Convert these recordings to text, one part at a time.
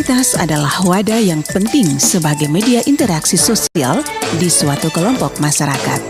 Komunitas adalah wadah yang penting sebagai media interaksi sosial di suatu kelompok masyarakat.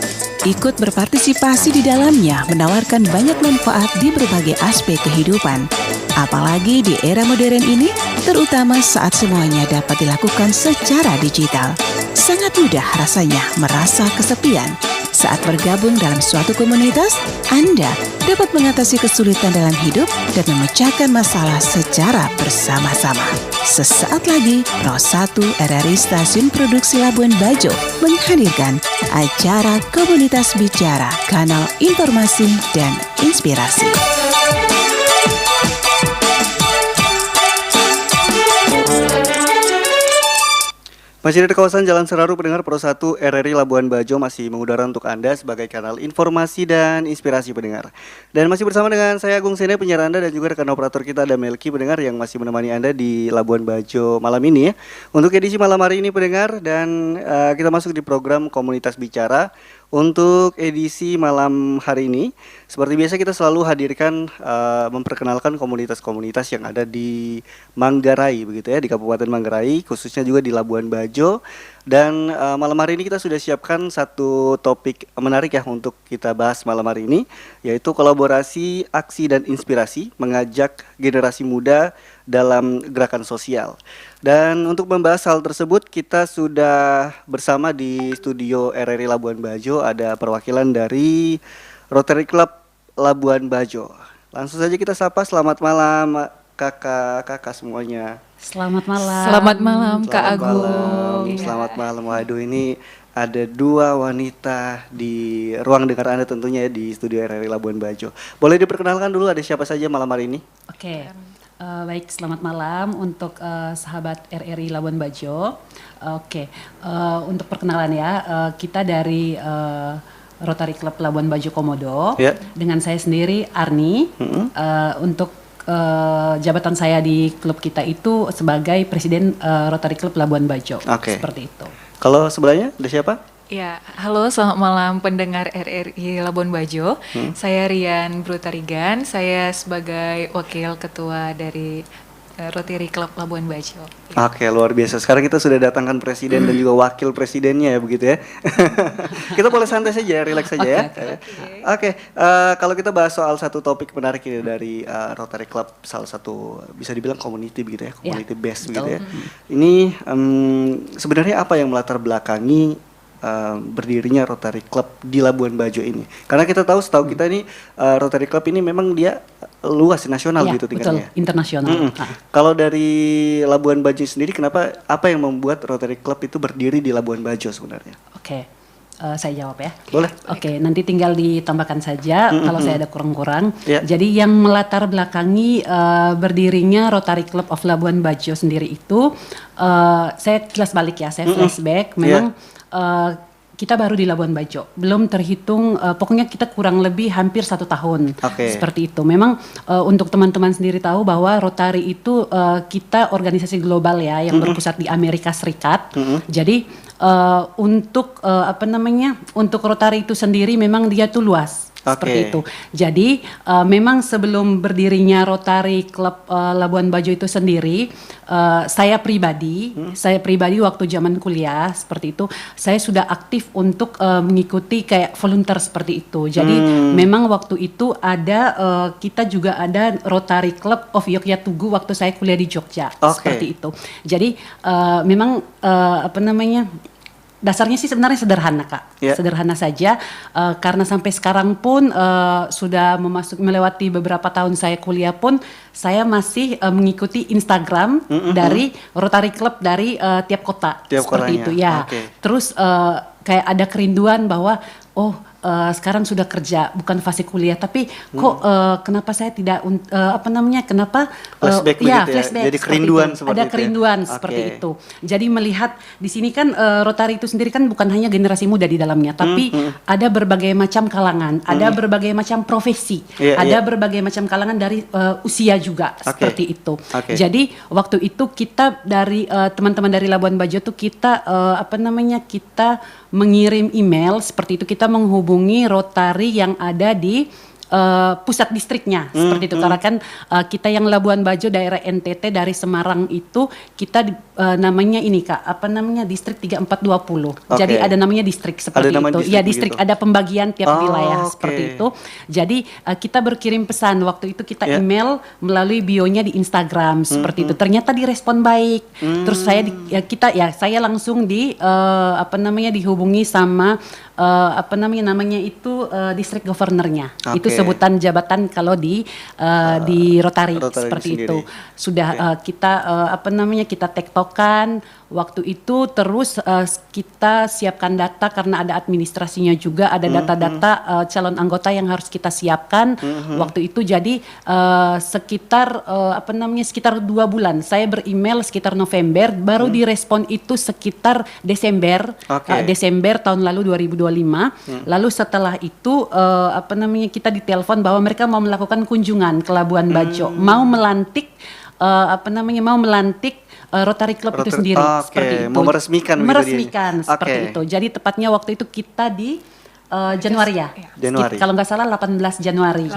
Ikut berpartisipasi di dalamnya menawarkan banyak manfaat di berbagai aspek kehidupan. Apalagi di era modern ini, terutama saat semuanya dapat dilakukan secara digital. Sangat mudah rasanya merasa kesepian. Saat bergabung dalam suatu komunitas, Anda dapat mengatasi kesulitan dalam hidup dan memecahkan masalah secara bersama-sama. Sesaat lagi, Pro 1 RRI Stasiun Produksi Labuan Bajo menghadirkan acara Komunitas Bicara, kanal informasi dan inspirasi. Masih di kawasan Jalan Seraru, pendengar Pro 1 RRI Labuan Bajo masih mengudara untuk Anda sebagai kanal informasi dan inspirasi pendengar. Dan masih bersama dengan saya Agung Sene, penyiar Anda, dan juga rekan operator kita ada Melki pendengar yang masih menemani Anda di Labuan Bajo malam ini ya. Untuk edisi malam hari ini pendengar, dan kita masuk di program Komunitas Bicara. Untuk edisi malam hari ini, seperti biasa kita selalu hadirkan memperkenalkan komunitas-komunitas yang ada di Manggarai begitu ya, di Kabupaten Manggarai, khususnya juga di Labuan Bajo. Dan malam hari ini kita sudah siapkan satu topik menarik ya untuk kita bahas malam hari ini, yaitu kolaborasi, aksi dan inspirasi mengajak generasi muda dalam gerakan sosial. Dan untuk membahas hal tersebut kita sudah bersama di studio RRI Labuan Bajo, ada perwakilan dari Rotary Club Labuan Bajo. Langsung saja kita sapa, selamat malam kakak-kakak semuanya. Selamat malam. Selamat malam Kak Agung. Selamat malam. Waduh, ini ada dua wanita di ruang dengar Anda tentunya ya, di studio RRI Labuan Bajo. Boleh diperkenalkan dulu ada siapa saja malam hari ini? Oke. Baik, selamat malam untuk sahabat RRI Labuan Bajo. Untuk perkenalan ya, kita dari Rotary Club Labuan Bajo Komodo. Yeah. Dengan saya sendiri Arni. Untuk jabatan saya di klub kita itu sebagai Presiden Rotary Club Labuan Bajo. Seperti itu. Kalau sebelahnya ada siapa? Ya, halo, selamat malam pendengar RRI Labuan Bajo. Saya Rian Brutarigan, saya sebagai wakil ketua dari Rotary Club Labuan Bajo. Oke, luar biasa. Sekarang kita sudah datangkan presiden dan juga wakil presidennya ya, begitu ya. Kita boleh santai saja, relax saja ya. Oke, kalau kita bahas soal satu topik menarik ini dari Rotary Club, salah satu bisa dibilang community begitu ya, community based begitu ya. Ini sebenarnya apa yang melatar belakangi berdirinya Rotary Club di Labuan Bajo ini? Karena kita tahu, setahu kita ini Rotary Club ini memang dia luas nasional gitu tingkatnya. Betul, internasional. Kalau dari Labuan Bajo sendiri, apa yang membuat Rotary Club itu berdiri di Labuan Bajo sebenarnya? Oke, saya jawab ya. Boleh. Oke, nanti tinggal ditambahkan saja kalau saya ada kurang-kurang. Yeah. Jadi yang melatar belakangi berdirinya Rotary Club of Labuan Bajo sendiri itu, saya kilas balik ya, saya flashback. Memang kita baru di Labuan Bajo, belum terhitung, pokoknya kita kurang lebih hampir 1 tahun, seperti itu. Memang untuk teman-teman sendiri tahu bahwa Rotary itu kita organisasi global ya, yang berpusat di Amerika Serikat. Jadi untuk untuk Rotary itu sendiri memang dia tuh luas. Seperti itu. Jadi memang sebelum berdirinya Rotary Club Labuan Bajo itu sendiri, saya pribadi waktu zaman kuliah seperti itu, saya sudah aktif untuk mengikuti kayak volunteer seperti itu. Jadi memang waktu itu ada kita juga ada Rotary Club of Yogyatugu waktu saya kuliah di Jogja, seperti itu. Jadi memang dasarnya sih sebenarnya sederhana Kak, sederhana saja, karena sampai sekarang pun sudah melewati beberapa tahun saya kuliah pun saya masih mengikuti Instagram dari Rotary Club dari tiap kota, seperti itu ya. Terus kayak ada kerinduan bahwa sekarang sudah kerja, bukan fase kuliah, tapi kok kenapa saya tidak kenapa flashback flashback, jadi kerinduan seperti itu. Ada kerinduan seperti itu. Jadi melihat di sini kan Rotary itu sendiri kan bukan hanya generasi muda di dalamnya, tapi ada berbagai macam kalangan, ada berbagai macam profesi, ada berbagai macam kalangan dari usia juga, seperti itu. Jadi waktu itu kita dari teman-teman dari Labuan Bajo tuh kita kita mengirim email seperti itu, kita menghubungi Rotary yang ada di pusat distriknya seperti itu. Karena kan kita yang Labuan Bajo daerah NTT dari Semarang itu kita namanya ini Kak, apa namanya distrik 3420. Jadi ada namanya distrik seperti itu. Iya distrik, ada pembagian tiap wilayah seperti itu. Jadi kita berkirim pesan waktu itu kita email melalui bionya di Instagram seperti itu. Ternyata direspon baik. Terus saya langsung dihubungi sama namanya itu distrik governornya. Itu sebutan jabatan kalau di Rotary seperti sendiri. Itu. Sudah kita tektokan waktu itu, terus kita siapkan data karena ada administrasinya juga, ada data-data calon anggota yang harus kita siapkan waktu itu. Jadi sekitar 2 bulan. Saya beremail sekitar November, baru direspon itu sekitar Desember tahun lalu 2025. Lalu setelah itu kita ditelepon bahwa mereka mau melakukan kunjungan ke Labuan Bajo, mau melantik Rotary Club itu sendiri seperti itu. Mau meresmikan seperti itu. Jadi tepatnya waktu itu kita di Januari ya. Kalau nggak salah 18 Januari.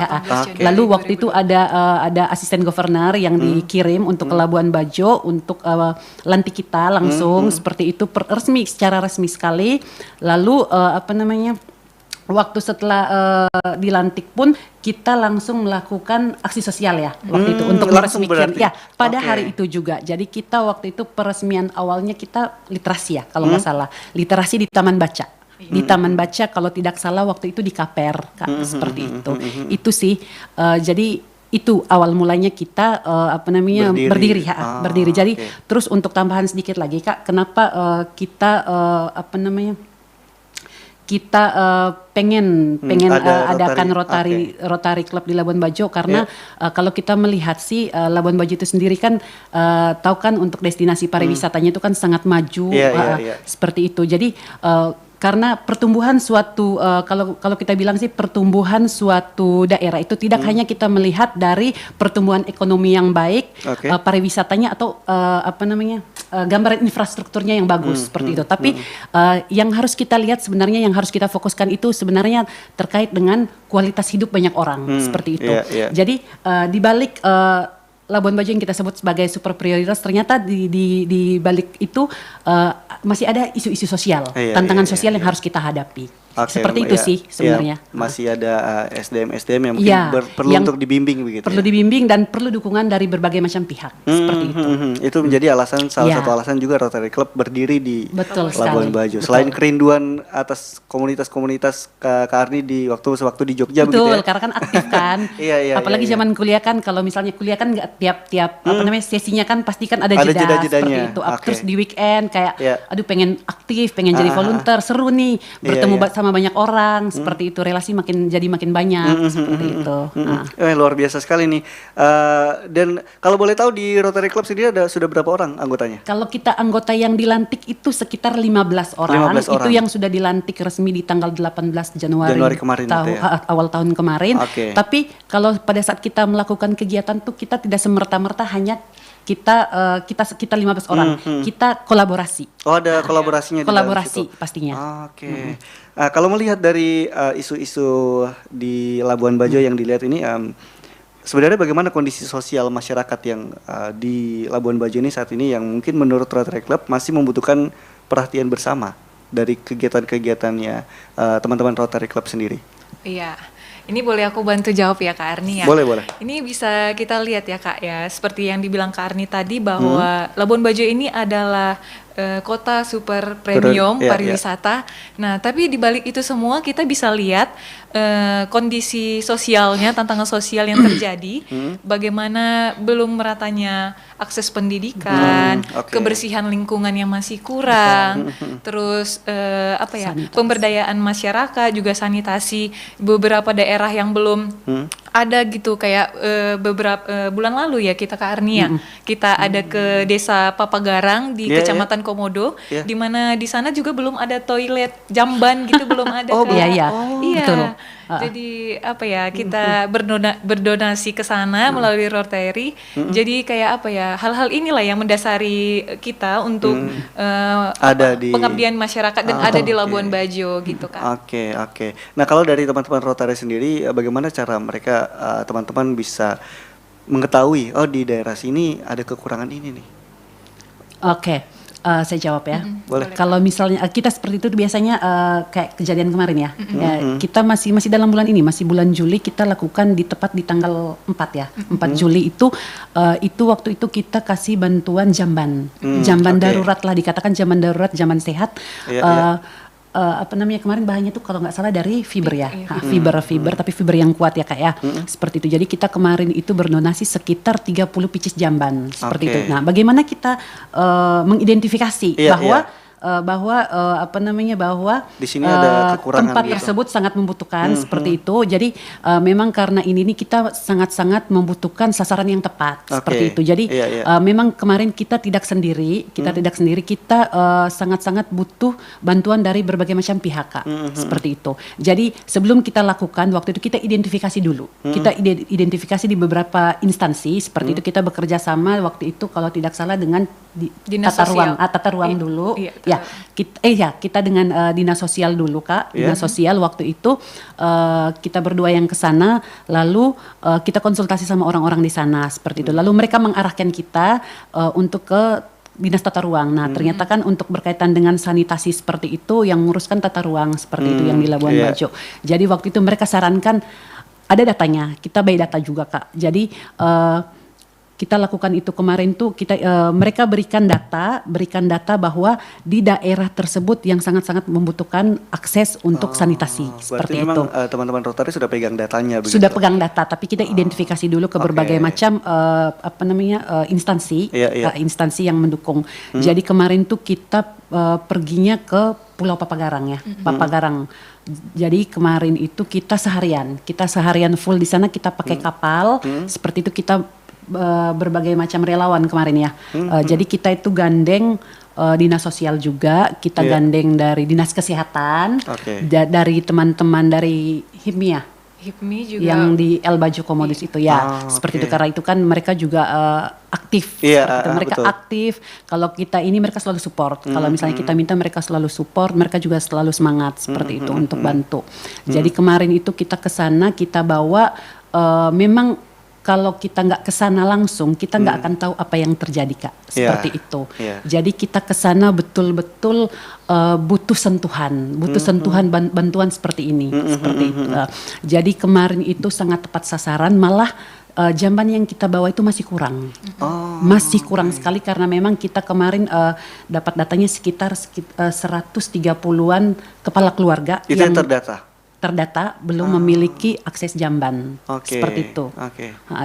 Lalu waktu itu ada asisten governor yang dikirim untuk ke Labuan Bajo untuk lantik kita langsung seperti itu secara resmi sekali. Lalu waktu setelah dilantik pun kita langsung melakukan aksi sosial ya waktu itu untuk meresmikan pada hari itu juga. Jadi kita waktu itu peresmian awalnya kita literasi ya kalau nggak salah, literasi di Taman Baca. Di Taman Baca kalau tidak salah waktu itu di Kaper Kak, seperti itu. Itu sih jadi itu awal mulanya kita berdiri. Jadi terus untuk tambahan sedikit lagi Kak, kenapa kita pengen adakan Rotary Club di Labuan Bajo karena kalau kita melihat sih Labuan Bajo itu sendiri kan tahu kan untuk destinasi pariwisatanya itu kan sangat maju seperti itu. Jadi karena pertumbuhan suatu kalau kita bilang sih pertumbuhan suatu daerah itu tidak hanya kita melihat dari pertumbuhan ekonomi yang baik, pariwisatanya atau gambaran infrastrukturnya yang bagus seperti itu. Tapi yang harus kita lihat sebenarnya, yang harus kita fokuskan itu sebenarnya terkait dengan kualitas hidup banyak orang seperti itu. Jadi di balik Labuan Bajo yang kita sebut sebagai super prioritas, ternyata di balik itu masih ada isu-isu sosial, tantangan sosial yang harus kita hadapi. Seperti itu sih sebenarnya. Masih ada SDM yang mungkin perlu untuk dibimbing begitu. Perlu dibimbing dan perlu dukungan dari berbagai macam pihak seperti itu. Itu menjadi salah satu alasan juga Rotary Club berdiri di Labuan Bajo. Selain kerinduan atas komunitas-komunitas Kak Arni di waktu di Jogja begitu ya. Betul, karena kan aktif kan. Apalagi zaman kuliah kan, kalau misalnya kuliah kan nggak tiap sesinya kan pasti kan ada jeda seperti itu. Terus di weekend kayak aduh pengen aktif, pengen jadi volunteer, seru nih bertemu sama banyak orang seperti itu, relasi makin banyak seperti itu. Luar biasa sekali nih. Dan kalau boleh tahu di Rotary Club sendiri sudah berapa orang anggotanya? Kalau kita anggota yang dilantik itu sekitar 15 orang. Itu yang sudah dilantik resmi di tanggal 18 Januari kemarin awal tahun kemarin. Tapi kalau pada saat kita melakukan kegiatan tuh kita tidak semerta-merta hanya kita 15 orang. Kita kolaborasi. Ada kolaborasinya di dalam situ. Pastinya. Kalau melihat dari isu-isu di Labuan Bajo yang dilihat ini, sebenarnya bagaimana kondisi sosial masyarakat yang di Labuan Bajo ini saat ini yang mungkin menurut Rotary Club masih membutuhkan perhatian bersama dari kegiatan-kegiatannya teman-teman Rotary Club sendiri? Iya. Ini boleh aku bantu jawab ya Kak Arni ya? Boleh. Ini bisa kita lihat ya Kak ya, seperti yang dibilang Kak Arni tadi bahwa Labuan Bajo ini adalah kota super premium pariwisata. Nah, tapi di balik itu semua kita bisa lihat kondisi sosialnya, tantangan sosial yang terjadi, bagaimana belum meratanya akses pendidikan, kebersihan lingkungan yang masih kurang, terus pemberdayaan masyarakat, juga sanitasi beberapa daerah yang belum ada gitu, kayak beberapa bulan lalu ya kita ke Arnia, kita ada ke desa Papagarang di Kecamatan Komodo, di mana di sana juga belum ada toilet jamban gitu, belum ada. Betul. Jadi apa ya, kita berdonasi ke sana melalui Rotary. Jadi kayak apa ya, hal-hal inilah yang mendasari kita untuk ada di pengabdian masyarakat dan ada di Labuan Bajo gitu kan. Oke. Nah, kalau dari teman-teman Rotary sendiri, bagaimana cara mereka teman-teman bisa mengetahui di daerah sini ada kekurangan ini nih? Oke. Saya jawab ya. Boleh. Kalau misalnya kita seperti itu biasanya kayak kejadian kemarin ya. Kita masih dalam bulan ini, masih bulan Juli, kita lakukan tepat di tanggal 4 ya. 4 Juli itu waktu itu kita kasih bantuan jamban. Jamban darurat lah, dikatakan jamban darurat, jamban sehat. Apa namanya kemarin bahannya tuh kalau nggak salah dari fiber ya, fiber tapi fiber yang kuat ya Kak ya, seperti itu. Jadi kita kemarin itu berdonasi sekitar 30 pieces jamban seperti itu. Nah, bagaimana kita mengidentifikasi bahwa di sini ada kekurangan tempat tersebut sangat membutuhkan seperti itu. Jadi memang karena ini kita sangat-sangat membutuhkan sasaran yang tepat seperti itu. Jadi memang kemarin kita tidak sendiri, kita sangat-sangat butuh bantuan dari berbagai macam pihak Kak, seperti itu. Jadi sebelum kita lakukan waktu itu kita identifikasi dulu. Kita identifikasi di beberapa instansi seperti itu. Kita bekerja sama waktu itu kalau tidak salah dengan tata ruang dulu. Kita dengan dinas sosial dulu Kak. Dinas sosial waktu itu kita berdua yang ke sana, lalu kita konsultasi sama orang-orang di sana seperti itu. Lalu mereka mengarahkan kita untuk ke dinas tata ruang. Nah, ternyata kan untuk berkaitan dengan sanitasi seperti itu yang menguruskan tata ruang seperti itu yang di Labuan Bajo. Jadi waktu itu mereka sarankan ada datanya, kita by data juga Kak. Jadi kita lakukan itu kemarin tuh mereka berikan data bahwa di daerah tersebut yang sangat-sangat membutuhkan akses untuk sanitasi seperti itu. Memang teman-teman Rotary sudah pegang datanya begitu. Sudah pegang data, tapi kita identifikasi dulu ke berbagai macam instansi, instansi yang mendukung. Jadi kemarin tuh kita perginya ke Pulau Papagarang ya, Papagarang. Jadi kemarin itu kita seharian full di sana, kita pakai kapal seperti itu. Kita berbagai macam relawan kemarin ya. Jadi kita itu gandeng dinas sosial juga, kita gandeng dari dinas kesehatan, dari teman-teman dari HIPMI juga yang di El Bajo Komodos itu ya, seperti itu. Karena itu kan mereka juga aktif, mereka aktif. Kalau kita ini mereka selalu support. Kalau misalnya kita minta mereka selalu support, mereka juga selalu semangat seperti itu untuk bantu. Jadi kemarin itu kita ke sana, kita bawa memang kalau kita nggak kesana langsung, kita nggak akan tahu apa yang terjadi Kak, seperti itu. Jadi kita kesana betul-betul butuh sentuhan bantuan seperti ini, seperti itu. Jadi kemarin itu sangat tepat sasaran, malah jamban yang kita bawa itu masih kurang, masih kurang sekali karena memang kita kemarin dapat datanya sekitar 130-an kepala keluarga itu yang terdata belum memiliki akses jamban, seperti itu.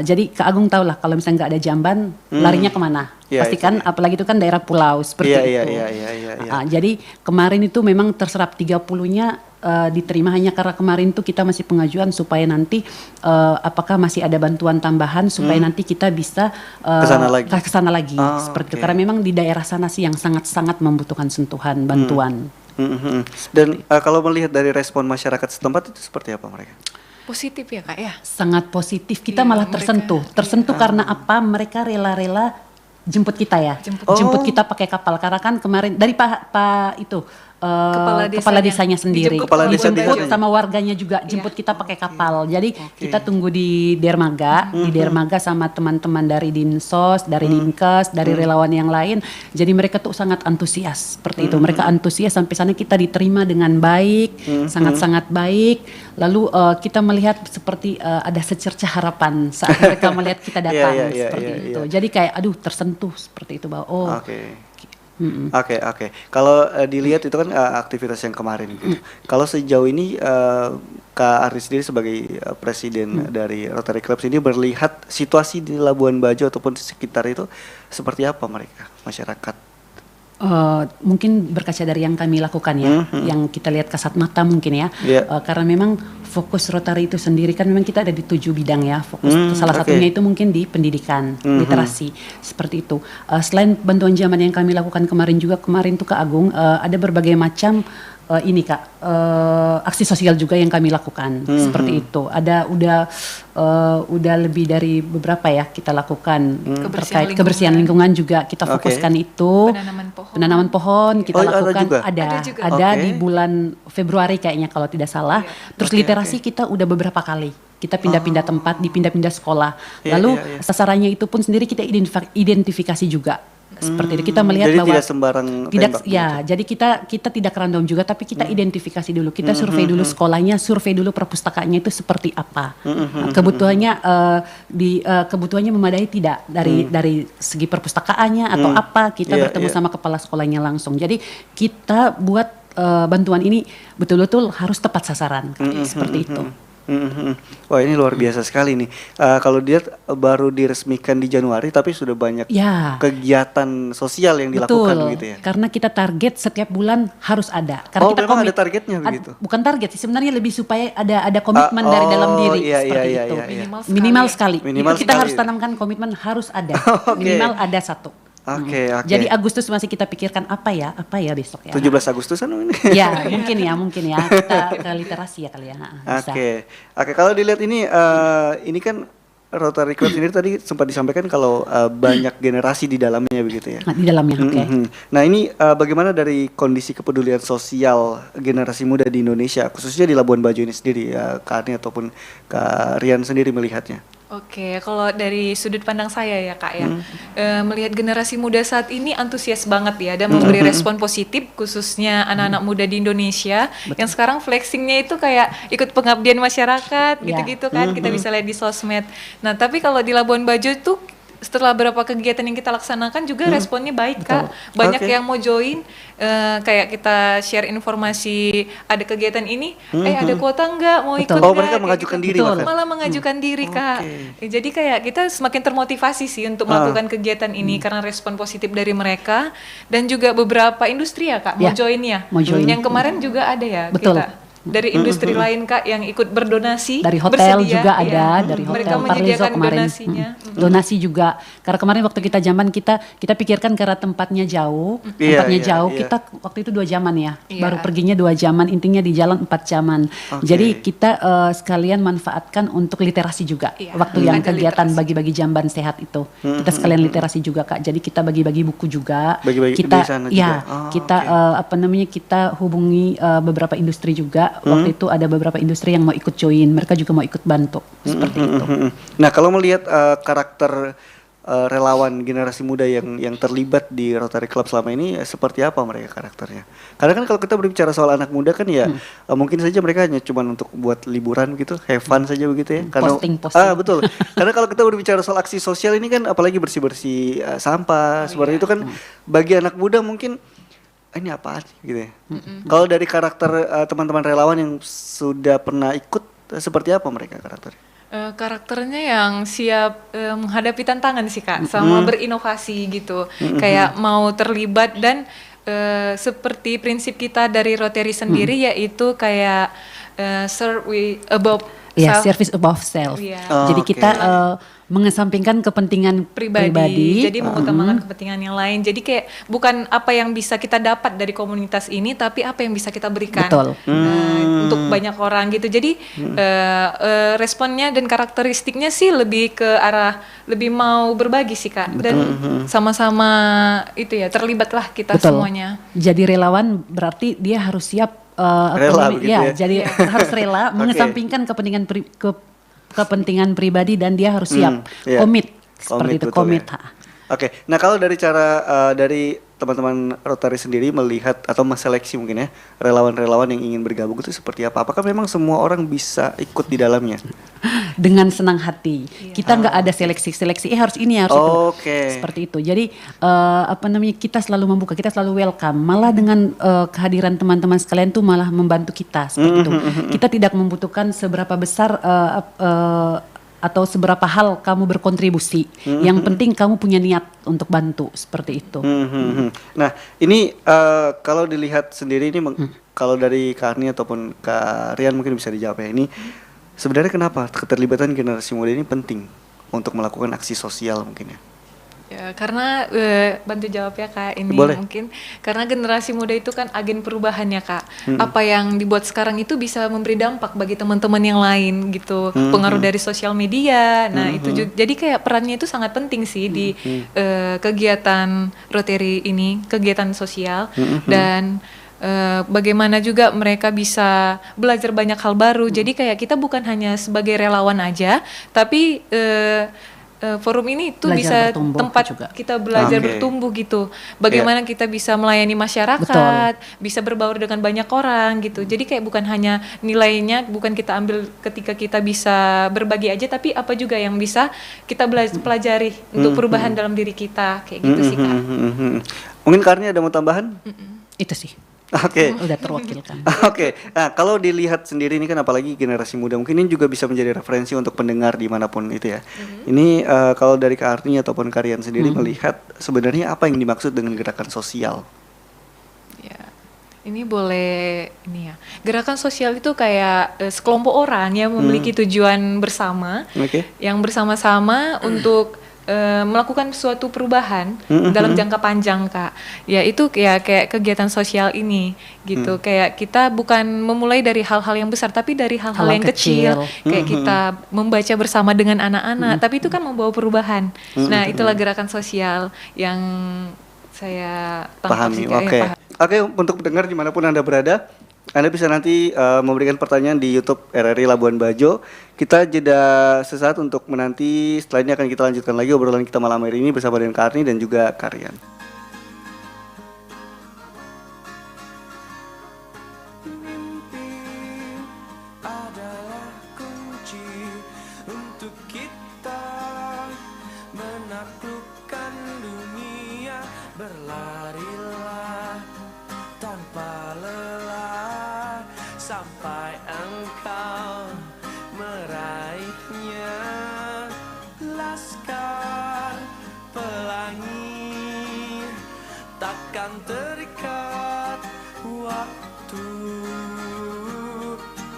Jadi Kak Agung tahu lah kalau misalnya nggak ada jamban, larinya kemana? Pasti kan, apalagi itu kan daerah pulau seperti itu. Jadi kemarin itu memang terserap 30-nya diterima hanya karena kemarin tuh kita masih pengajuan supaya nanti apakah masih ada bantuan tambahan supaya nanti kita bisa kesana lagi seperti itu. Karena memang di daerah sana sih yang sangat-sangat membutuhkan sentuhan bantuan. Dan kalau melihat dari respon masyarakat setempat itu seperti apa mereka? Positif ya Kak ya? Sangat positif, kita malah tersentuh karena apa, mereka rela-rela jemput kita ya, jemput kita pakai kapal. Karena kan kemarin dari Pak itu kepala desanya sendiri, dijemput sama warganya juga, jemput kita pakai kapal. Jadi kita tunggu di dermaga, sama teman-teman dari Dinsos, dari Dinkes, dari relawan yang lain. Jadi mereka tuh sangat antusias seperti itu. Mereka antusias sampai sana kita diterima dengan baik, sangat-sangat baik. Lalu kita melihat seperti ada secercah harapan saat mereka melihat kita datang seperti itu. Jadi kayak tersentuh seperti itu bahwa Oke. Kalau dilihat itu kan aktivitas yang kemarin gitu. Kalau sejauh ini Kak Arni sendiri sebagai presiden dari Rotary Club ini melihat situasi di Labuan Bajo ataupun di sekitar itu seperti apa mereka, masyarakat? Mungkin berkaca dari yang kami lakukan ya, yang kita lihat kasat mata mungkin ya, karena memang fokus Rotary itu sendiri kan memang kita ada di 7 bidang ya, fokus salah satunya itu mungkin di pendidikan, literasi, seperti itu. Selain bantuan jamban yang kami lakukan kemarin tuh Kak Agung, ada berbagai macam ini Kak, aksi sosial juga yang kami lakukan seperti itu. Ada udah lebih dari beberapa ya kita lakukan terkait kebersihan lingkungan juga kita fokuskan itu. Penanaman pohon kita lakukan ada di bulan Februari kayaknya kalau tidak salah. Terus literasi kita udah beberapa kali. Kita pindah-pindah tempat, dipindah-pindah sekolah. Lalu sasarannya itu pun sendiri kita identifikasi juga. Seperti itu kita melihat jadi bahwa tidak sembarang tembak ya gitu. jadi kita tidak random juga tapi kita identifikasi dulu, kita survei dulu sekolahnya, survei dulu perpustakaannya itu seperti apa, kebutuhannya memadai tidak dari segi perpustakaannya atau apa, kita bertemu sama kepala sekolahnya langsung. Jadi kita buat bantuan ini betul-betul harus tepat sasaran seperti itu. Wah, ini luar biasa sekali nih. Kalau dia baru diresmikan di Januari, tapi sudah banyak kegiatan sosial yang dilakukan gitu ya. Karena kita target setiap bulan harus ada. Karena kita memang ada targetnya begitu. Bukan target sih, sebenarnya lebih supaya ada komitmen dari dalam diri seperti itu. Minimal sekali. Kita harus tanamkan komitmen harus ada. Minimal ada satu. Oke. Jadi Agustus masih kita pikirkan apa ya besok ya. 17 Agustusan ini. Ya, mungkin ya. Kita ke literasi ya kali ya. Oke, kalau dilihat ini kan Rotary Club sendiri tadi sempat disampaikan kalau banyak generasi di dalamnya begitu ya. Di dalamnya, oke. Nah, ini bagaimana dari kondisi kepedulian sosial generasi muda di Indonesia, khususnya di Labuan Bajo ini sendiri ya, Kak Ani ataupun Kak Rian sendiri melihatnya? Oke, kalau dari sudut pandang saya ya Kak ya, melihat generasi muda saat ini antusias banget ya dan memberi respon positif khususnya anak-anak muda di Indonesia. Yang sekarang flexingnya itu kayak ikut pengabdian masyarakat gitu-gitu kan, kita bisa lihat di sosmed. Nah tapi kalau di Labuan Bajo tuh setelah beberapa kegiatan yang kita laksanakan juga responnya baik Kak. Banyak yang mau join, kayak kita share informasi ada kegiatan ini, ada kuota enggak, mau ikut enggak? Mereka mengajukan diri malah mengajukan diri Kak. Jadi kayak kita semakin termotivasi sih untuk melakukan kegiatan ini karena respon positif dari mereka dan juga beberapa industri ya Kak mau join ya. Yang kemarin juga ada ya kita. Dari industri lain Kak yang ikut berdonasi, dari hotel bersedia, juga ada, dari hotel mereka menyediakan kemarin donasinya. Donasi juga karena kemarin waktu kita zaman kita pikirkan karena tempatnya jauh, kita waktu itu 2 jaman ya, baru perginya 2 jaman, intinya di jalan 4 jaman. Jadi kita sekalian manfaatkan untuk literasi juga, waktu yang kegiatan bagi-bagi jamban sehat itu, kita sekalian literasi juga Kak. Jadi kita bagi-bagi buku juga, kita kita hubungi beberapa industri juga. Waktu itu ada beberapa industri yang mau ikut join, mereka juga mau ikut bantu seperti itu. Nah, kalau melihat karakter relawan generasi muda yang terlibat di Rotary Club selama ini, seperti apa mereka karakternya? Karena kan kalau kita berbicara soal anak muda kan ya mungkin saja mereka hanya cuma untuk buat liburan gitu, have fun saja begitu ya. Karena posting. Betul. Karena kalau kita berbicara soal aksi sosial ini kan apalagi bersih-bersih sampah seperti itu kan bagi anak muda mungkin ini apaan gitu ya. Kalau dari karakter teman-teman relawan yang sudah pernah ikut, seperti apa mereka karakternya? Karakternya yang siap menghadapi tantangan sih Kak, sama berinovasi gitu. Kayak mau terlibat dan seperti prinsip kita dari Rotary sendiri yaitu kayak serve above self. Service above self. Jadi kita mengesampingkan kepentingan pribadi. Jadi mengutamakan kepentingan yang lain. Jadi kayak bukan apa yang bisa kita dapat dari komunitas ini, tapi apa yang bisa kita berikan untuk banyak orang gitu. Jadi responnya dan karakteristiknya sih lebih ke arah lebih mau berbagi sih Kak. Dan sama-sama itu ya terlibatlah kita semuanya. Jadi relawan berarti dia harus siap. Jadi harus rela mengesampingkan kepentingan pribadi dan dia harus siap komit seperti itu, komit. Oke. Nah, kalau dari cara dari teman-teman Rotary sendiri melihat atau menseleksi mungkin ya relawan-relawan yang ingin bergabung itu seperti apa? Apakah memang semua orang bisa ikut di dalamnya? Dengan senang hati. Kita nggak ada seleksi harus ini harus itu. Seperti itu. Jadi kita selalu membuka, kita selalu welcome. Malah dengan kehadiran teman-teman sekalian tuh malah membantu kita seperti itu. Kita tidak membutuhkan seberapa besar atau seberapa hal kamu berkontribusi. Yang penting kamu punya niat untuk bantu seperti itu. Nah, ini kalau dilihat sendiri ini kalau dari Kak Arni ataupun Kak Rian mungkin bisa dijawab ya, ini sebenarnya kenapa keterlibatan generasi muda ini penting untuk melakukan aksi sosial mungkin ya? Ya, karena bantu jawab ya Kak, ini Boleh. mungkin karena generasi muda itu kan agen perubahan ya Kak. Apa yang dibuat sekarang itu bisa memberi dampak bagi teman-teman yang lain gitu. Pengaruh dari sosial media. Nah, itu jadi kayak perannya itu sangat penting sih di kegiatan Rotary ini, kegiatan sosial dan bagaimana juga mereka bisa belajar banyak hal baru. Jadi kayak kita bukan hanya sebagai relawan aja, tapi forum ini tuh Belajar bisa bertumbuh tempat juga. kita belajar Oke. bertumbuh gitu. Bagaimana kita bisa melayani masyarakat, bisa berbaur dengan banyak orang gitu. Jadi kayak bukan hanya nilainya, bukan kita ambil ketika kita bisa berbagi aja, tapi apa juga yang bisa kita pelajari untuk perubahan dalam diri kita, kayak gitu sih Kak. Mungkin Karni ada mau tambahan? Itu sih. Oke. Udah terwakilkan. Oke, nah kalau dilihat sendiri ini kan apalagi generasi muda mungkin ini juga bisa menjadi referensi untuk pendengar dimanapun itu ya. Ini kalau dari Kak Arni ataupun Karian sendiri melihat sebenarnya apa yang dimaksud dengan gerakan sosial? Ya, ini boleh ini ya. Gerakan sosial itu kayak sekelompok orang yang memiliki tujuan bersama, Oke. yang bersama-sama untuk melakukan suatu perubahan dalam jangka panjang Kak. Ya itu kayak kegiatan sosial ini gitu. Kayak kita bukan memulai dari hal-hal yang besar, tapi dari hal-hal yang kecil. Kayak kita membaca bersama dengan anak-anak, tapi itu kan membawa perubahan. Nah itulah gerakan sosial yang saya tangkap Pahami. sih, Kak, ya, Oke. paham. Oke, untuk pendengar dimanapun Anda berada, Anda bisa nanti memberikan pertanyaan di YouTube RRI Labuan Bajo. Kita jeda sesaat untuk menanti. Setelah ini akan kita lanjutkan lagi obrolan kita malam hari ini bersama dengan Kak Arni dan juga Karian. Mimpi adalah kunci untuk kita menaklukkan dunia. Berlarilah tanpa lelah sampai engkau meraihnya. Laskar pelangi takkan terikat waktu.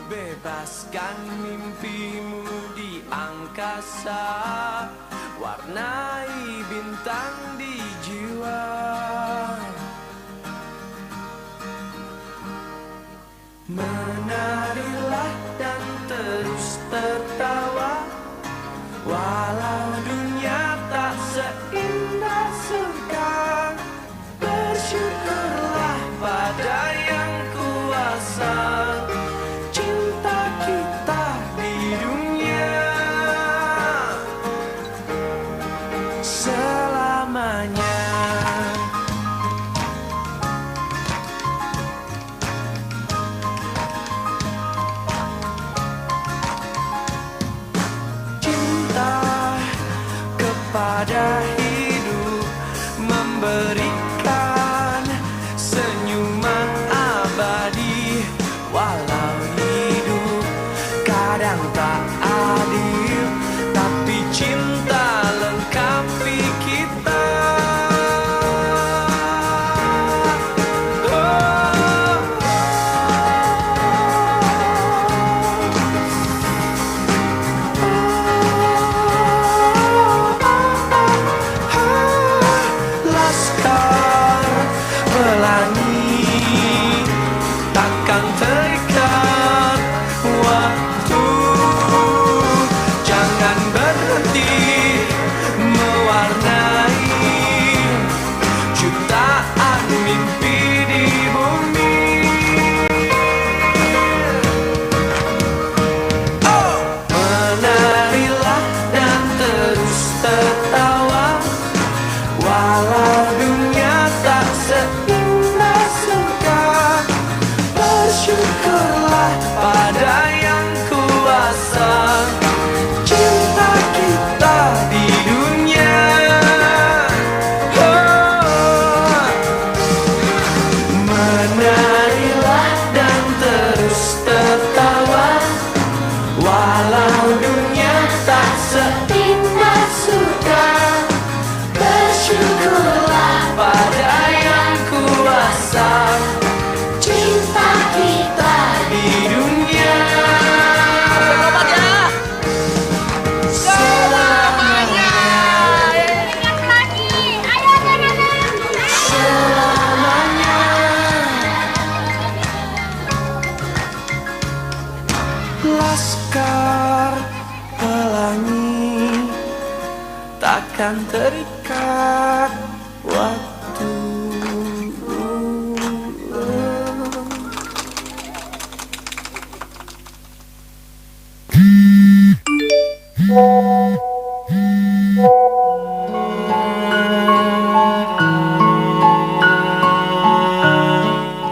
Bebaskan mimpimu di angkasa, warnai bintang di jiwa. Menarilah dan terus tertawa, walau dunia tak seindah surga. Bersyukurlah pada yang kuasa, cinta kita di dunia selamanya. Cinta kepada hidup, memberikan senyuman abadi. Walau hidup kadang tak adil, tapi cinta lengkapi kita. Laskar pelangi takkan terikat waktu. Jangan berhenti mewarnai jutaan mimpi di bumi. Oh, menarilah dan terus tertawa, walau dunia tak seindah surga. Bersyukurlah pada yang kuasa, cinta kita di dunia takkan terikat waktu.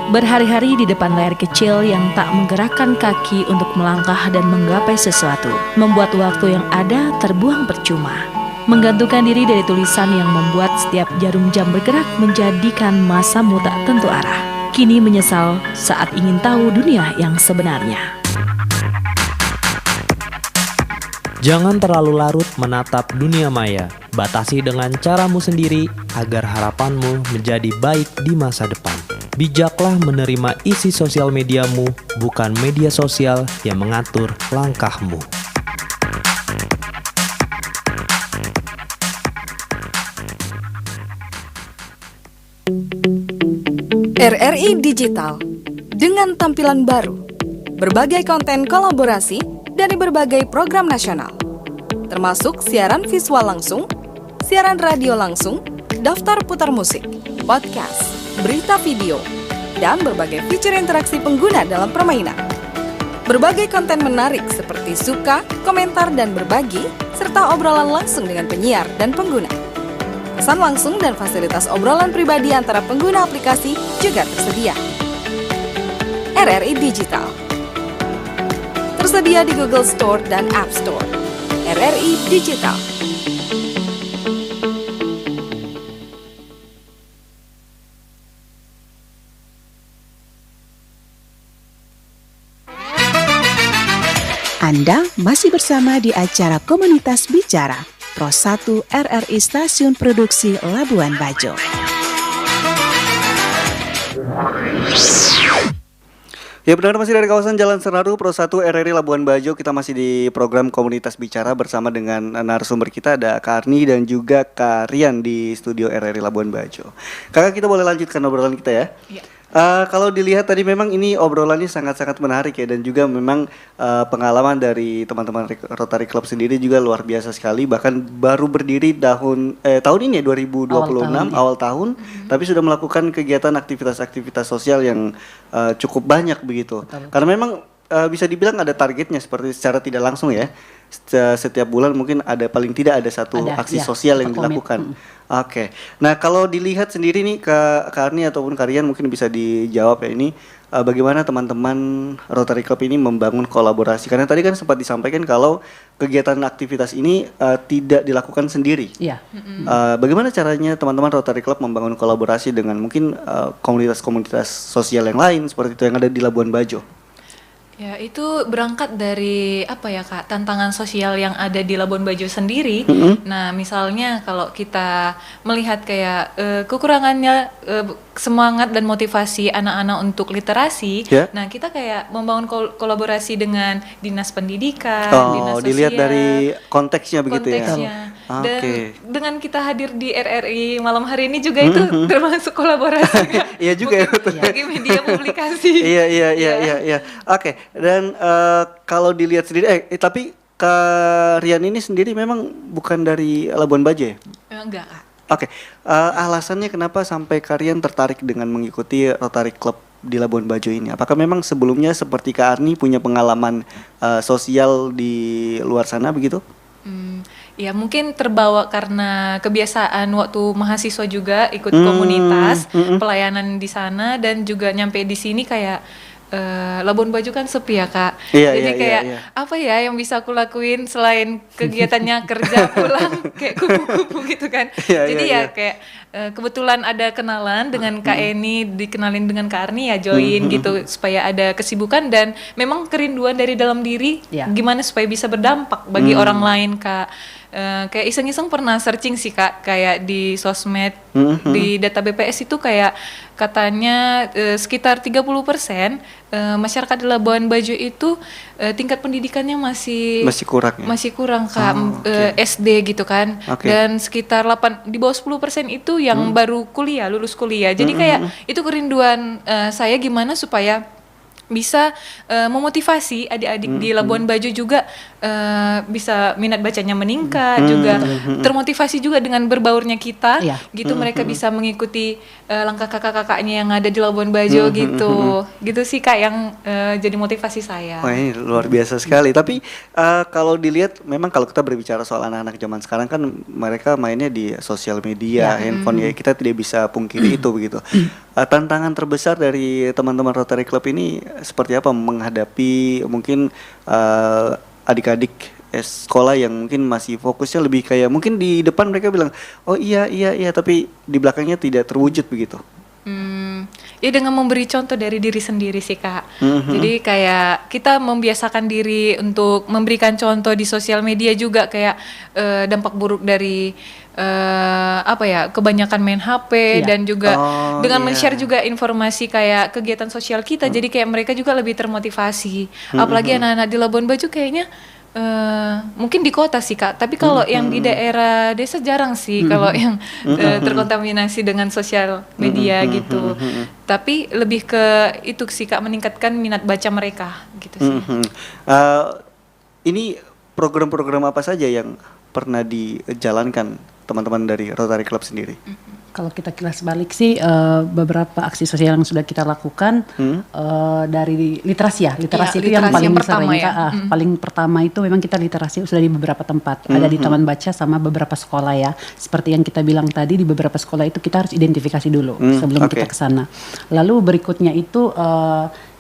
Berhari-hari di depan layar kecil yang tak menggerakkan kaki untuk melangkah dan menggapai sesuatu, membuat waktu yang ada terbuang percuma. Menggantungkan diri dari tulisan yang membuat setiap jarum jam bergerak menjadikan masamu tak tentu arah. Kini menyesal saat ingin tahu dunia yang sebenarnya. Jangan terlalu larut menatap dunia maya. Batasi dengan caramu sendiri agar harapanmu menjadi baik di masa depan. Bijaklah menerima isi sosial mediamu, bukan media sosial yang mengatur langkahmu. RRI Digital dengan tampilan baru, berbagai konten kolaborasi dari berbagai program nasional, termasuk siaran visual langsung, siaran radio langsung, daftar putar musik, podcast, berita video, dan berbagai fitur interaksi pengguna dalam permainan. Berbagai konten menarik seperti suka, komentar, dan berbagi, serta obrolan langsung dengan penyiar dan pengguna. Pesan langsung dan fasilitas obrolan pribadi antara pengguna aplikasi juga tersedia. RRI Digital tersedia di Google Store dan App Store. RRI Digital. Anda masih bersama di acara Komunitas Bicara, Pro 1 RRI Stasiun Produksi Labuan Bajo. Ya benar, masih dari kawasan Jalan Senaru, Pro 1 RRI Labuan Bajo. Kita masih di program Komunitas Bicara bersama dengan narasumber kita, ada Kak Arni dan juga Kak Rian di studio RRI Labuan Bajo. Kakak, kita boleh lanjutkan obrolan kita ya? Iya. Kalau dilihat tadi memang ini obrolannya sangat-sangat menarik ya, dan juga memang pengalaman dari teman-teman Rotary Club sendiri juga luar biasa sekali. Bahkan baru berdiri tahun ini ya, 2026 awal tahun, tapi sudah melakukan kegiatan aktivitas-aktivitas sosial yang cukup banyak begitu. Betul. Karena memang bisa dibilang ada targetnya, seperti secara tidak langsung ya. Setiap bulan mungkin ada, paling tidak ada satu aksi sosial yang dilakukan. Oke. Nah, kalau dilihat sendiri nih Kak Arni ataupun Karian, mungkin bisa dijawab ya ini, bagaimana teman-teman Rotary Club ini membangun kolaborasi. Karena tadi kan sempat disampaikan kalau kegiatan aktivitas ini tidak dilakukan sendiri. Iya. Bagaimana caranya teman-teman Rotary Club membangun kolaborasi dengan mungkin komunitas-komunitas sosial yang lain seperti itu yang ada di Labuan Bajo? Ya, itu berangkat dari apa ya Kak, tantangan sosial yang ada di Labuan Bajo sendiri. Nah, misalnya kalau kita melihat kayak kekurangannya semangat dan motivasi anak-anak untuk literasi, nah kita kayak membangun kolaborasi dengan dinas pendidikan, dinas sosial. Dilihat dari konteksnya begitu ya. Dan dengan kita hadir di RRI malam hari ini juga itu termasuk kolaborasi. Iya juga ya, betul. Bagi media publikasi. Iya. Oke. Dan kalau dilihat sendiri, tapi Kak Rian ini sendiri memang bukan dari Labuan Bajo ya? Enggak, Kak. Oke. Alasannya kenapa sampai Kak Rian tertarik dengan mengikuti Rotary Club di Labuan Bajo ini? Apakah memang sebelumnya seperti Kak Arni punya pengalaman sosial di luar sana begitu? Ya mungkin terbawa karena kebiasaan waktu mahasiswa juga ikut komunitas pelayanan di sana, dan juga nyampe di sini kayak Labuan Bajo kan sepi ya Kak. Jadi kayak apa ya yang bisa aku lakuin selain kegiatannya kerja pulang kayak kupu-kupu gitu kan. Jadi kayak kebetulan ada kenalan dengan Kak Eni, dikenalin dengan Kak Arni ya join gitu supaya ada kesibukan, dan memang kerinduan dari dalam diri gimana supaya bisa berdampak bagi orang lain Kak. Kayak iseng-iseng pernah searching sih Kak, kayak di sosmed, di data BPS itu kayak katanya sekitar 30% masyarakat di Labuan Bajo itu tingkat pendidikannya masih kurang ya? Masih kurang Kak, SD gitu kan. Dan sekitar di bawah 10% itu yang baru lulus kuliah. Jadi kayak itu kerinduan saya gimana supaya bisa memotivasi adik-adik di Labuan Bajo juga bisa minat bacanya meningkat, juga termotivasi juga dengan berbaurnya kita, gitu mereka bisa mengikuti langkah kakak-kakaknya yang ada di Labuan Bajo gitu sih Kak yang jadi motivasi saya. Wah, ini luar biasa sekali. Tapi kalau dilihat, memang kalau kita berbicara soal anak-anak zaman sekarang kan mereka mainnya di sosial media, handphone ya, kita tidak bisa pungkiri itu begitu. Tantangan terbesar dari teman-teman Rotary Club ini seperti apa menghadapi mungkin adik-adik sekolah yang mungkin masih fokusnya lebih kayak mungkin di depan mereka bilang oh iya tapi di belakangnya tidak terwujud begitu. Ya dengan memberi contoh dari diri sendiri sih Kak. Jadi kayak kita membiasakan diri untuk memberikan contoh di sosial media juga, kayak dampak buruk dari kebanyakan main HP dan juga dengan men-share juga informasi kayak kegiatan sosial kita. Jadi kayak mereka juga lebih termotivasi. Apalagi anak-anak di Labuan Bajo kayaknya mungkin di kota sih Kak, tapi kalau yang di daerah desa jarang sih kalau yang terkontaminasi dengan sosial media gitu. Tapi lebih ke itu sih Kak, meningkatkan minat baca mereka gitu sih. Ini program-program apa saja yang pernah dijalankan teman-teman dari Rotary Club sendiri? Kalau kita kilas balik sih beberapa aksi sosial yang sudah kita lakukan dari literasi itu yang paling sering paling pertama itu memang kita literasi sudah di beberapa tempat, ada di taman baca sama beberapa sekolah ya. Seperti yang kita bilang tadi, di beberapa sekolah itu kita harus identifikasi dulu sebelum kita ke sana. Lalu berikutnya itu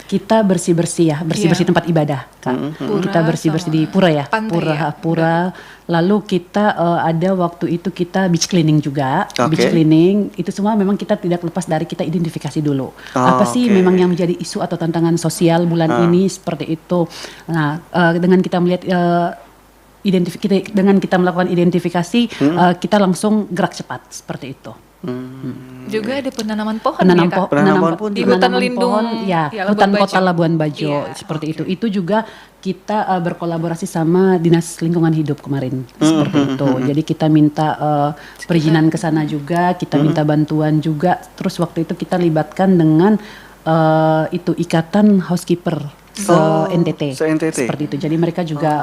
kita bersih-bersih tempat ibadah Kak. Kita bersih-bersih di pura ya, pura. Lalu kita ada waktu itu kita beach cleaning juga. Beach cleaning itu semua memang kita tidak lepas dari kita identifikasi dulu. Apa sih memang yang menjadi isu atau tantangan sosial bulan ini seperti itu. Nah, dengan kita melihat dengan kita melakukan identifikasi, kita langsung gerak cepat seperti itu. Juga ada penanaman pohon di hutan lindung hutan kota Labuan Bajo seperti itu. Itu juga kita berkolaborasi sama Dinas Lingkungan Hidup kemarin seperti itu. Jadi kita minta perizinan ke sana juga, kita minta bantuan juga. Terus waktu itu kita libatkan dengan itu Ikatan Housekeeper NTT seperti itu. Jadi mereka juga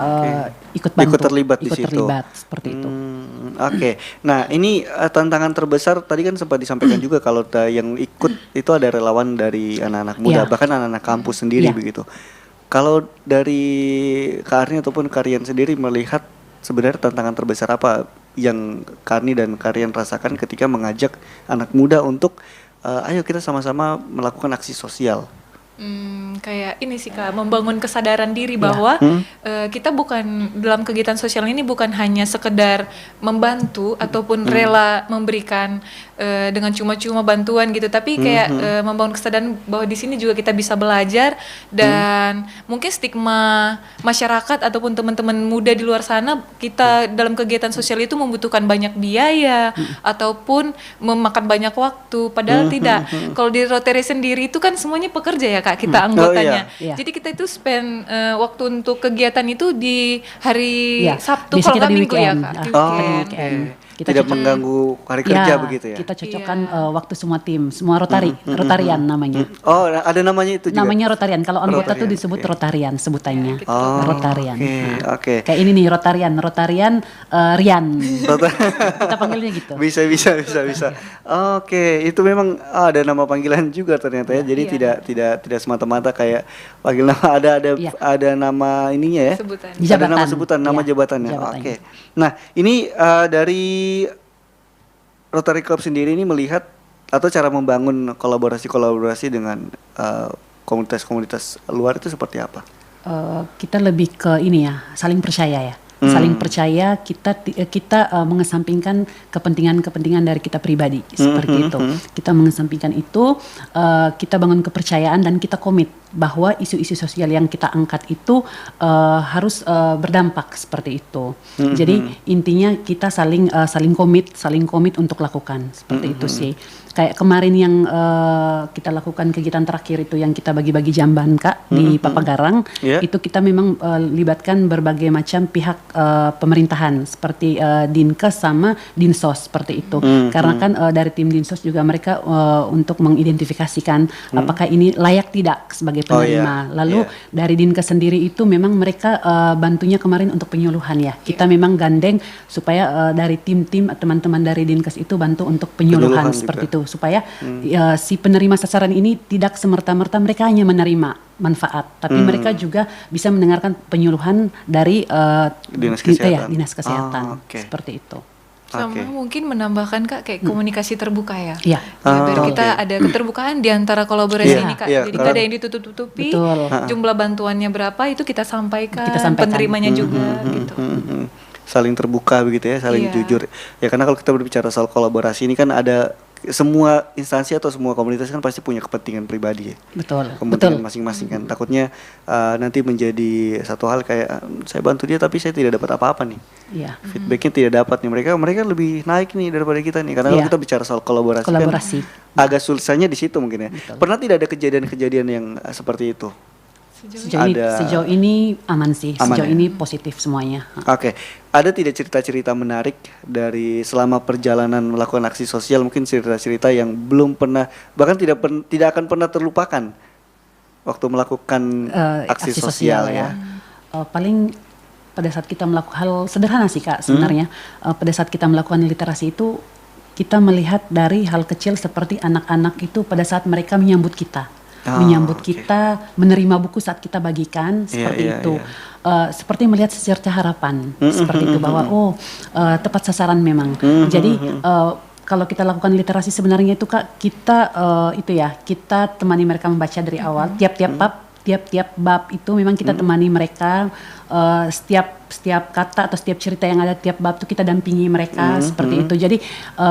ikut terlibat seperti itu. Nah ini tantangan terbesar tadi kan sempat disampaikan juga kalau yang ikut itu ada relawan dari anak-anak muda, bahkan anak-anak kampus sendiri begitu. Kalau dari Kak Arni ataupun Karian sendiri melihat sebenarnya tantangan terbesar apa yang Kak Arni dan Karian rasakan ketika mengajak anak muda untuk ayo kita sama-sama melakukan aksi sosial? Kayak ini sih Kak, membangun kesadaran diri bahwa kita bukan dalam kegiatan sosial ini bukan hanya sekedar membantu ataupun rela memberikan dengan cuma-cuma bantuan gitu, tapi kayak membangun kesadaran bahwa di sini juga kita bisa belajar dan mungkin stigma masyarakat ataupun teman-teman muda di luar sana kita dalam kegiatan sosial itu membutuhkan banyak biaya ataupun memakan banyak waktu, padahal tidak. Kalau di Rotary sendiri itu kan semuanya pekerja ya Kak, kita anggotanya. Jadi kita itu spend waktu untuk kegiatan itu di hari Sabtu, kalau nggak Minggu ya Kak. Kita tidak mengganggu hari kerja begitu ya. Kita cocokkan waktu semua tim, semua Rotarian namanya. Oh, ada namanya itu juga. Namanya Rotarian. Kalau anggota tuh disebut Rotarian sebutannya. Rotarian. Oke. Kayak ini nih Rotarian Rian. Kita panggilnya gitu. Bisa. Oke, itu memang ada nama panggilan juga ternyata ya. Jadi tidak semata-mata kayak panggil nama, ada nama ininya ya. Ada nama sebutan, nama jabatannya. Oke. Nah, ini dari Rotary Club sendiri ini melihat atau cara membangun kolaborasi dengan komunitas-komunitas luar itu seperti apa? Kita lebih ke ini ya, saling percaya ya. Saling percaya, kita mengesampingkan kepentingan dari kita pribadi seperti itu. Kita mengesampingkan itu, kita bangun kepercayaan dan kita komit bahwa isu-isu sosial yang kita angkat itu harus berdampak seperti itu. Jadi intinya kita saling komit untuk lakukan seperti itu sih. Kayak kemarin yang kita lakukan kegiatan terakhir itu yang kita bagi-bagi jamban Kak di Papagarang, itu kita memang libatkan berbagai macam pihak pemerintahan seperti Dinkes sama Dinsos seperti itu. Karena kan dari tim Dinsos juga mereka untuk mengidentifikasikan apakah ini layak tidak sebagai penerima. Lalu dari Dinkes sendiri itu memang mereka bantunya kemarin untuk penyuluhan ya. Kita memang gandeng supaya dari tim-tim teman-teman dari Dinkes itu bantu untuk penyuluhan seperti itu supaya si penerima sasaran ini tidak semerta-merta mereka hanya menerima manfaat, tapi mereka juga bisa mendengarkan penyuluhan dari Dinas Kesehatan. Dinas Kesehatan seperti itu. Sama mungkin menambahkan Kak kayak komunikasi terbuka ya. Iya. Biar kita ada keterbukaan di antara kolaborasi ini Kak. Jadi tidak ada yang ditutup-tutupi. Jumlah bantuannya berapa itu kita sampaikan. Penerimanya juga gitu. Saling terbuka begitu ya, saling jujur. Ya karena kalau kita berbicara soal kolaborasi ini kan ada semua instansi atau semua komunitas kan pasti punya kepentingan pribadi ya. Kepentingan masing-masing kan. Takutnya nanti menjadi satu hal kayak saya bantu dia tapi saya tidak dapat apa-apa nih. Feedbacknya tidak dapat nih. Mereka lebih naik nih daripada kita nih. Karena kalau kita bicara soal kolaborasi. Kan agak sulitnya di situ mungkin ya. Pernah tidak ada kejadian-kejadian yang seperti itu? Sejauh ini aman sih. Sejauh ini positif semuanya. Oke. Ada tidak cerita-cerita menarik dari selama perjalanan melakukan aksi sosial, mungkin cerita-cerita yang belum pernah, bahkan tidak akan pernah terlupakan waktu melakukan aksi sosial ya? Paling pada saat kita melakukan hal sederhana sih Kak sebenarnya. Pada saat kita melakukan literasi itu kita melihat dari hal kecil seperti anak-anak itu pada saat mereka menyambut kita. Kita menerima buku saat kita bagikan seperti itu. Seperti melihat secerca harapan seperti itu bahwa tepat sasaran memang. Jadi kalau kita lakukan literasi sebenarnya itu Kak kita kita temani mereka membaca dari awal tiap-tiap bab itu memang kita temani mereka, setiap kata atau setiap cerita yang ada tiap bab itu kita dampingi mereka seperti itu. Jadi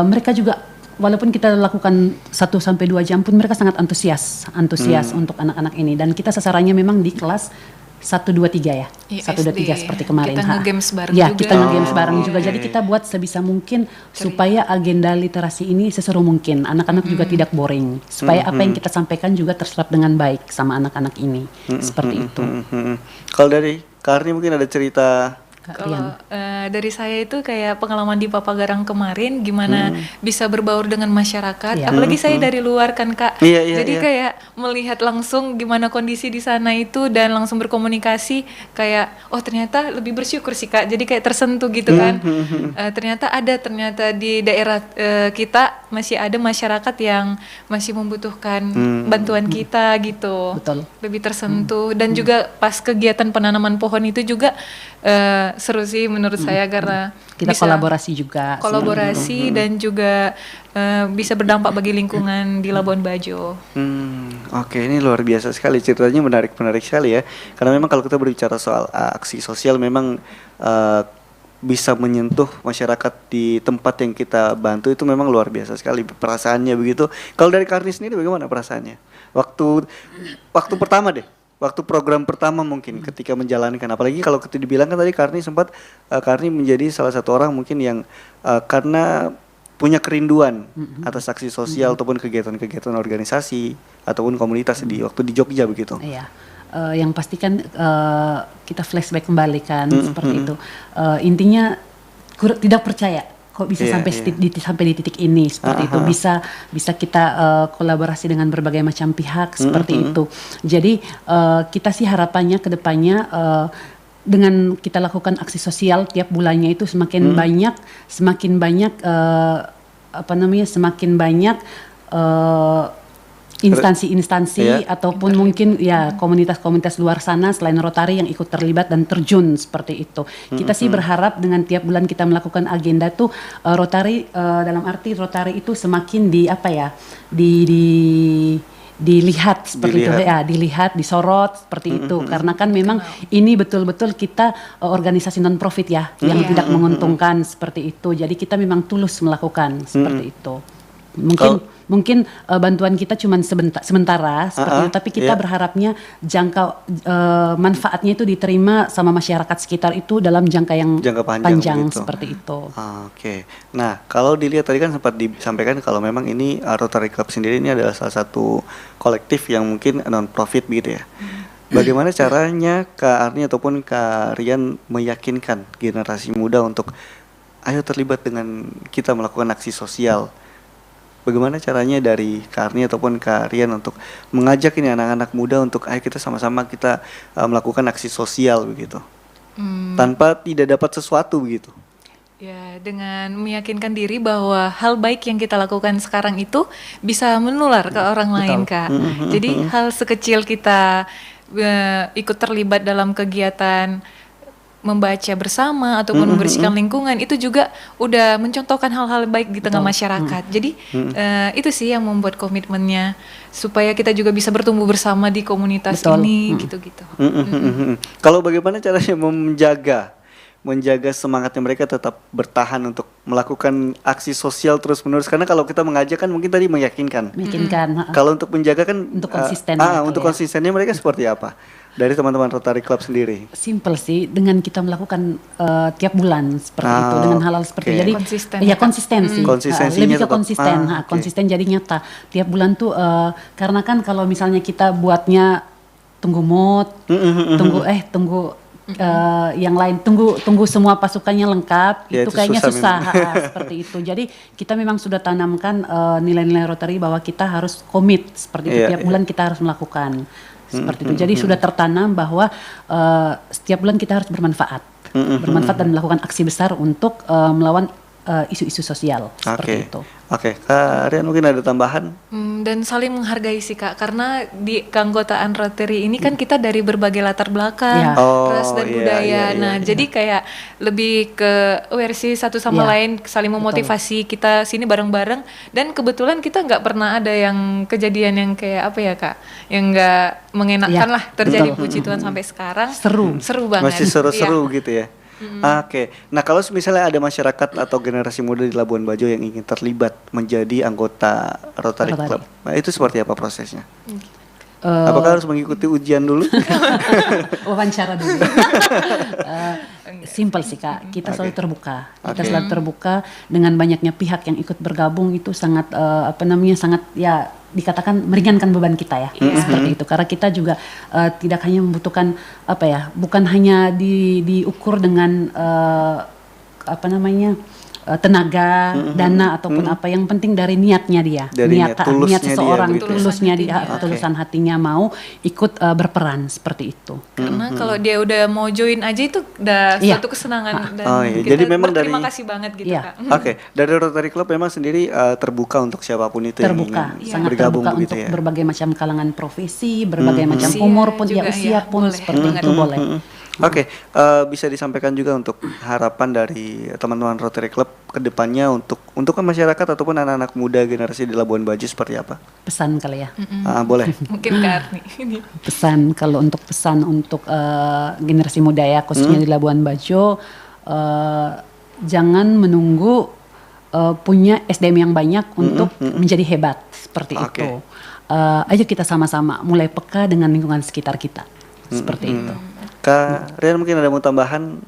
mereka juga walaupun kita lakukan 1-2 jam pun mereka sangat antusias untuk anak-anak ini, dan kita sasarannya memang di kelas 1, 2, 3 ya. 1, 2, 3 seperti kemarin. Kita nge-games bareng juga. Kita nge-games bareng juga. Jadi kita buat sebisa mungkin supaya agenda literasi ini seseru mungkin. Anak-anak juga tidak boring. Supaya apa yang kita sampaikan juga terserap dengan baik sama anak-anak ini. Seperti itu. Kalau dari Karni mungkin ada cerita. Kalau dari saya itu kayak pengalaman di Papagarang kemarin gimana bisa berbaur dengan masyarakat, apalagi saya dari luar kan Kak, jadi kayak melihat langsung gimana kondisi di sana itu dan langsung berkomunikasi kayak ternyata lebih bersyukur sih Kak, jadi kayak tersentuh gitu kan. Ternyata di daerah kita masih ada masyarakat yang masih membutuhkan bantuan kita gitu. Lebih tersentuh dan juga pas kegiatan penanaman pohon itu juga seru sih menurut saya karena kita kolaborasi dan juga bisa berdampak bagi lingkungan di Labuan Bajo. Oke, ini luar biasa sekali ceritanya, menarik sekali ya. Karena memang kalau kita berbicara soal aksi sosial memang bisa menyentuh masyarakat di tempat yang kita bantu itu memang luar biasa sekali perasaannya begitu. Kalau dari Karni sendiri bagaimana perasaannya? Waktu pertama deh. Waktu program pertama mungkin ketika menjalankan, apalagi kalau kita dibilang kan tadi Karni sempat Karni menjadi salah satu orang mungkin yang karena punya kerinduan atas aksi sosial ataupun kegiatan-kegiatan organisasi ataupun komunitas waktu di Jogja begitu. Iya. Yang pasti kan kita flashback kembali kan seperti itu. Intinya tidak percaya kok bisa sampai di titik ini seperti itu, bisa kita kolaborasi dengan berbagai macam pihak seperti itu. Jadi kita sih harapannya ke depannya dengan kita lakukan aksi sosial tiap bulannya itu semakin banyak semakin banyak instansi-instansi ataupun mungkin ya komunitas-komunitas luar sana selain Rotary yang ikut terlibat dan terjun seperti itu. Kita sih berharap dengan tiap bulan kita melakukan agenda tuh Rotary dalam arti Rotary itu semakin dilihat seperti itu ya, disorot seperti itu, karena kan memang ini betul-betul kita organisasi non profit ya yang tidak menguntungkan seperti itu. Jadi kita memang tulus melakukan seperti itu. Mungkin bantuan kita cuma sementara seperti itu, tapi kita berharapnya manfaatnya itu diterima sama masyarakat sekitar itu dalam jangka panjang seperti itu. Oke. Nah, kalau dilihat tadi kan sempat disampaikan kalau memang ini Rotary Club sendiri ini adalah salah satu kolektif yang mungkin non profit gitu ya. Bagaimana caranya Kak Arni ataupun Kak Rian meyakinkan generasi muda untuk ayo terlibat dengan kita melakukan aksi sosial? Bagaimana caranya dari Karni ataupun Karian untuk mengajak ini anak-anak muda untuk ayo kita sama-sama kita melakukan aksi sosial begitu, tanpa tidak dapat sesuatu begitu? Ya, dengan meyakinkan diri bahwa hal baik yang kita lakukan sekarang itu bisa menular ke orang lain, Kak. Jadi hal sekecil kita ikut terlibat dalam kegiatan membaca bersama ataupun membersihkan lingkungan, itu juga udah mencontohkan hal-hal baik di tengah masyarakat. Jadi itu sih yang membuat komitmennya supaya kita juga bisa bertumbuh bersama di komunitas ini gitu-gitu. Kalau bagaimana caranya menjaga semangatnya mereka tetap bertahan untuk melakukan aksi sosial terus-menerus, karena kalau kita mengajak kan mungkin tadi meyakinkan. Kalau untuk menjaga kan untuk konsisten. Untuk konsistennya mereka seperti apa? Dari teman-teman Rotary Club sendiri. Simple sih, dengan kita melakukan tiap bulan seperti itu, dengan hal-hal seperti itu. Jadi konsisten. Ya konsistensi. Konsistensinya lebih ke konsisten, konsisten jadi nyata. Tiap bulan tuh karena kan kalau misalnya kita buatnya tunggu mood, tunggu yang lain, tunggu semua pasukannya lengkap, ya, itu kayaknya susah seperti itu. Jadi kita memang sudah tanamkan nilai-nilai Rotary bahwa kita harus komit seperti itu, tiap bulan kita harus melakukan seperti itu. Jadi sudah tertanam bahwa setiap bulan kita harus bermanfaat dan melakukan aksi besar untuk melawan isu-isu sosial seperti itu. Oke, Kak Rian mungkin ada tambahan? Dan saling menghargai sih, Kak, karena di keanggotaan Rotary ini kan kita dari berbagai latar belakang, ras dan budaya. Jadi kayak lebih ke aware sih satu sama lain, saling memotivasi. Kita sini bareng-bareng, dan kebetulan kita nggak pernah ada yang kejadian yang kayak apa ya, Kak, yang nggak mengenakan lah terjadi, puji Tuhan sampai sekarang. Seru banget. Masih seru-seru gitu ya. Oke. Nah, kalau misalnya ada masyarakat atau generasi muda di Labuan Bajo yang ingin terlibat menjadi anggota Rotary Club, nah, itu seperti apa prosesnya? Apakah harus mengikuti ujian dulu? Wawancara dulu. Simple sih, Kak. Kita selalu terbuka. Kita selalu terbuka dengan banyaknya pihak yang ikut bergabung, itu sangat sangat ya dikatakan meringankan beban kita ya, seperti itu. Karena kita juga tidak hanya membutuhkan bukan hanya diukur dengan tenaga, dana ataupun apa, yang penting dari niatnya dia, niat seseorang, tulusnya dia, ketulusan hatinya mau ikut berperan seperti itu. Karena kalau dia udah mau join aja itu udah suatu kesenangan dan kita jadi memang berterima kasih banget gitu, Kak. Dari Rotary Club memang sendiri terbuka untuk siapapun itu yang ingin bergabung terbuka gitu untuk ya. berbagai macam kalangan profesi, berbagai macam umur pun, usia pun seperti itu boleh. Oke, bisa disampaikan juga untuk harapan dari teman-teman Rotary Club ke depannya untuk masyarakat ataupun anak-anak muda generasi di Labuan Bajo seperti apa? Pesan kali ya. Boleh. Mungkin Kak Arni. Pesan untuk generasi muda ya, khususnya di Labuan Bajo, jangan menunggu punya SDM yang banyak untuk menjadi hebat seperti itu. Ayo kita sama-sama mulai peka dengan lingkungan sekitar kita, seperti itu. Kak Rian mungkin ada mau tambahan?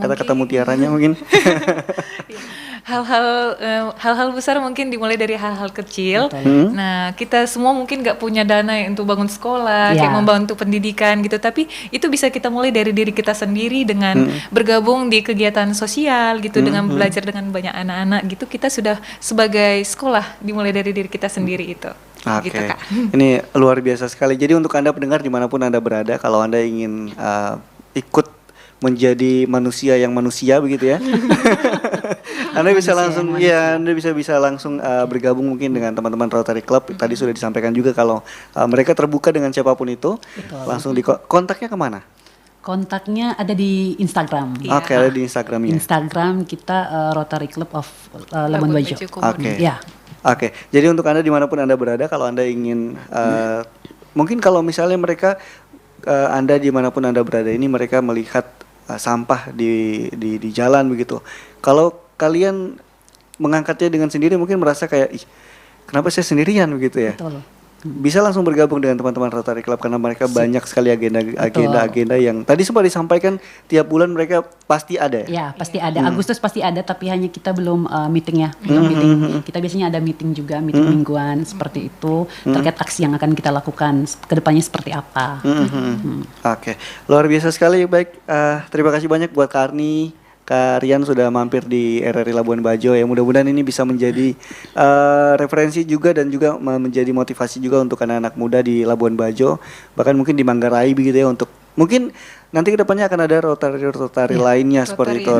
Kata-kata mutiaranya mungkin. Hal-hal besar mungkin dimulai dari hal-hal kecil. Nah, kita semua mungkin nggak punya dana untuk bangun sekolah, kayak membantu pendidikan gitu. Tapi itu bisa kita mulai dari diri kita sendiri dengan bergabung di kegiatan sosial gitu, dengan belajar dengan banyak anak-anak gitu. Kita sudah sebagai sekolah dimulai dari diri kita sendiri itu. Gitu, Kak. Ini luar biasa sekali. Jadi untuk Anda pendengar dimanapun Anda berada, kalau Anda ingin ikut menjadi manusia yang manusia begitu ya, Anda bisa langsung bisa langsung bergabung mungkin dengan teman-teman Rotary Club. Tadi sudah disampaikan juga kalau mereka terbuka dengan siapapun itu. Langsung kontaknya kemana? Kontaknya ada di Instagram. Ada di Instagramnya. Instagram kita Rotary Club of Labuan Bajo. Oke, jadi untuk Anda dimanapun Anda berada, kalau Anda ingin, mungkin kalau misalnya mereka, Anda dimanapun Anda berada ini, mereka melihat sampah di jalan begitu. Kalau kalian mengangkatnya dengan sendiri, mungkin merasa kayak, kenapa saya sendirian begitu ya? Betul. Bisa langsung bergabung dengan teman-teman Rotary Club karena mereka banyak sekali agenda yang tadi sempat disampaikan tiap bulan mereka pasti ada ya? Ya, pasti ada. Agustus pasti ada, tapi hanya kita belum meeting. Kita biasanya ada meeting juga, meeting mingguan seperti itu, terkait aksi yang akan kita lakukan kedepannya seperti apa. Oke, luar biasa sekali. Baik, terima kasih banyak buat Kak Arni, Kak Rian sudah mampir di RRI Labuan Bajo ya. Mudah-mudahan ini bisa menjadi referensi juga dan juga menjadi motivasi juga untuk anak-anak muda di Labuan Bajo, bahkan mungkin di Manggarai begitu ya, untuk mungkin nanti kedepannya akan ada rotari lainnya seperti itu,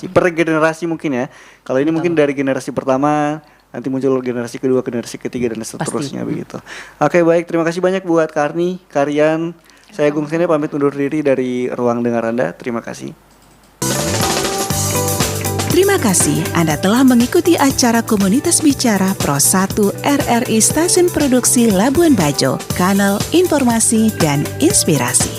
per generasi mungkin ya. Kalau ini mungkin dari generasi pertama, nanti muncul generasi kedua, generasi ketiga dan seterusnya begitu. Oke, baik, terima kasih banyak buat Karni, Karian. Saya Gung Sene pamit undur diri dari ruang dengar Anda. Terima kasih. Terima kasih Anda telah mengikuti acara Komunitas Bicara Pro 1 RRI Stasiun Produksi Labuan Bajo, kanal informasi dan inspirasi.